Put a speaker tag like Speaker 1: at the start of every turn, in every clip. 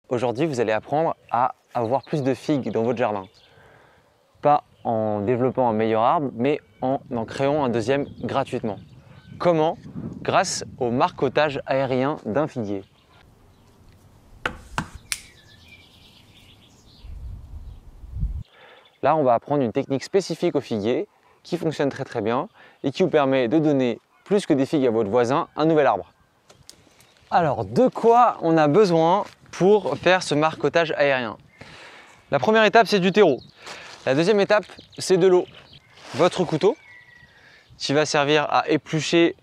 Speaker 1: Aujourd'hui, vous allez apprendre à avoir plus de figues dans votre jardin. Pas en développant un meilleur arbre, mais en créant un deuxième gratuitement. Comment? Grâce au marcottage aérien d'un figuier. Là, on va apprendre une technique spécifique au figuier qui fonctionne très bien et qui vous permet de donner plus que des figues à votre voisin, un nouvel arbre. Alors, de quoi on a besoin pour faire ce marcottage aérien? La première étape, c'est du terreau. La deuxième étape, c'est de l'eau. Votre couteau qui va servir à éplucher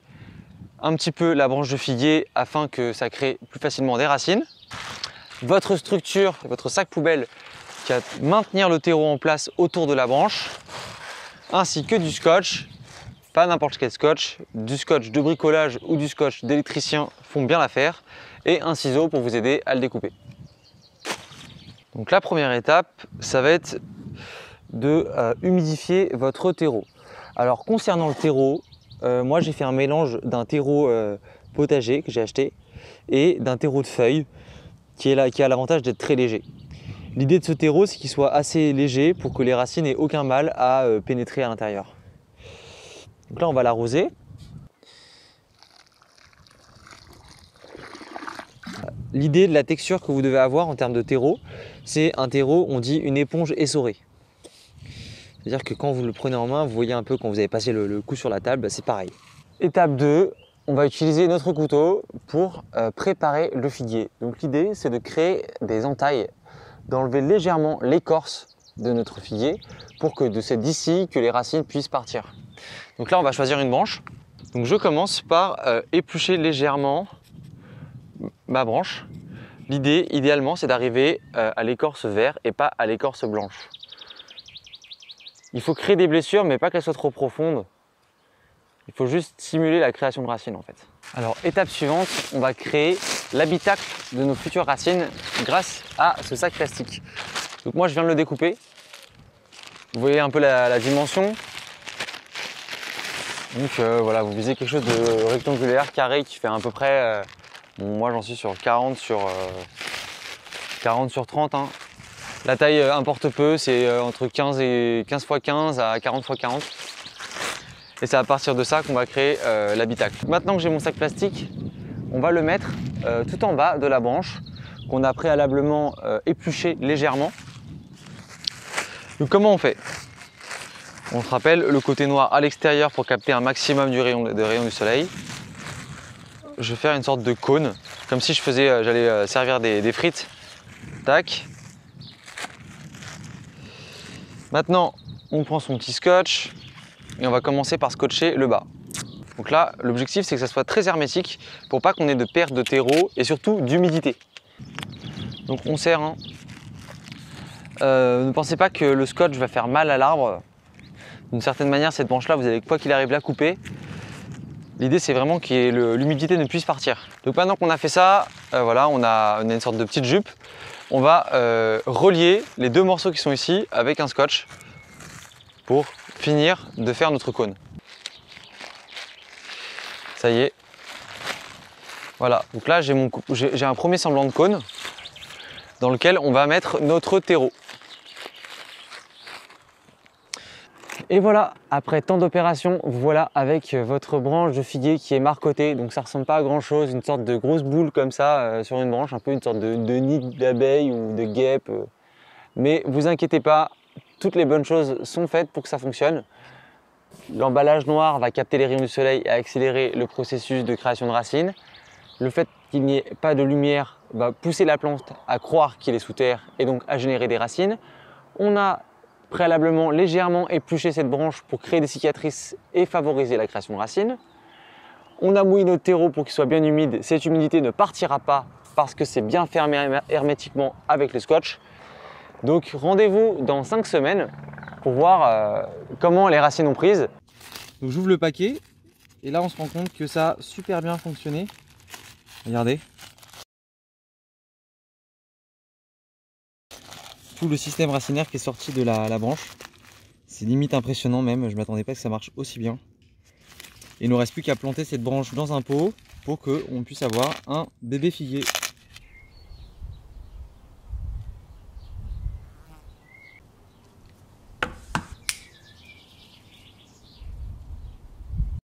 Speaker 1: un petit peu la branche de figuier afin que ça crée plus facilement des racines. Votre structure, votre sac poubelle qui va maintenir le terreau en place autour de la branche, ainsi que du scotch, pas n'importe quel scotch, du scotch de bricolage ou du scotch d'électricien font bien l'affaire, et un ciseau pour vous aider à le découper. Donc la première étape, ça va être de humidifier votre terreau. Alors concernant le terreau, moi j'ai fait un mélange d'un terreau potager que j'ai acheté et d'un terreau de feuilles qui a l'avantage d'être très léger. L'idée de ce terreau, c'est qu'il soit assez léger pour que les racines n'aient aucun mal à pénétrer à l'intérieur. Donc là, on va l'arroser. L'idée de la texture que vous devez avoir en termes de terreau, c'est un terreau, on dit une éponge essorée. C'est-à-dire que quand vous le prenez en main, vous voyez un peu quand vous avez passé le coup sur la table, c'est pareil. Étape 2, on va utiliser notre couteau pour préparer le figuier. Donc l'idée, c'est de créer des entailles, d'enlever légèrement l'écorce de notre figuier pour que c'est d'ici que les racines puissent partir. Donc là, on va choisir une branche. Donc je commence par éplucher légèrement ma branche. L'idée, idéalement, c'est d'arriver à l'écorce verte et pas à l'écorce blanche. Il faut créer des blessures, mais pas qu'elles soient trop profondes. Il faut juste simuler la création de racines en fait. Alors, étape suivante, on va créer l'habitacle de nos futures racines grâce à ce sac plastique. Donc moi, je viens de le découper. Vous voyez un peu la dimension. Donc voilà, vous visez quelque chose de rectangulaire, carré, qui fait à peu près, bon, moi j'en suis sur 40 sur 30. Hein. La taille importe peu, c'est entre 15 x 15 à 40 x 40. Et c'est à partir de ça qu'on va créer l'habitacle. Maintenant que j'ai mon sac plastique, on va le mettre tout en bas de la branche qu'on a préalablement épluché légèrement. Donc comment on fait? On se rappelle le côté noir à l'extérieur pour capter un maximum du rayon du soleil. Je vais faire une sorte de cône, comme si j'allais servir des frites. Tac. Maintenant, on prend son petit scotch et on va commencer par scotcher le bas. Donc là, l'objectif, c'est que ça soit très hermétique pour pas qu'on ait de perte de terreau et surtout d'humidité. Donc on serre. Hein. Ne pensez pas que le scotch va faire mal à l'arbre. D'une certaine manière, cette branche-là, vous allez quoi qu'il arrive la couper. L'idée, c'est vraiment que l'humidité ne puisse partir. Donc maintenant qu'on a fait ça, voilà, on a une sorte de petite jupe. On va relier les deux morceaux qui sont ici avec un scotch pour finir de faire notre cône. Ça y est. Voilà, donc là j'ai un premier semblant de cône dans lequel on va mettre notre terreau. Et voilà, après tant d'opérations, voilà avec votre branche de figuier qui est marcotée. Donc ça ressemble pas à grand chose, une sorte de grosse boule comme ça sur une branche, un peu une sorte de nid d'abeille ou de guêpe. Mais vous inquiétez pas, toutes les bonnes choses sont faites pour que ça fonctionne. L'emballage noir va capter les rayons du soleil et accélérer le processus de création de racines. Le fait qu'il n'y ait pas de lumière va pousser la plante à croire qu'il est sous terre et donc à générer des racines. On a préalablement légèrement épluché cette branche pour créer des cicatrices et favoriser la création de racines. On a mouillé notre terreau pour qu'il soit bien humide. Cette humidité ne partira pas parce que c'est bien fermé hermétiquement avec le scotch. Donc rendez-vous dans 5 semaines pour voir comment les racines ont prise. Donc j'ouvre le paquet et là on se rend compte que ça a super bien fonctionné. Regardez. Tout le système racinaire qui est sorti de la branche. C'est limite impressionnant même, je ne m'attendais pas que ça marche aussi bien. Et il ne nous reste plus qu'à planter cette branche dans un pot pour qu'on puisse avoir un bébé figuier.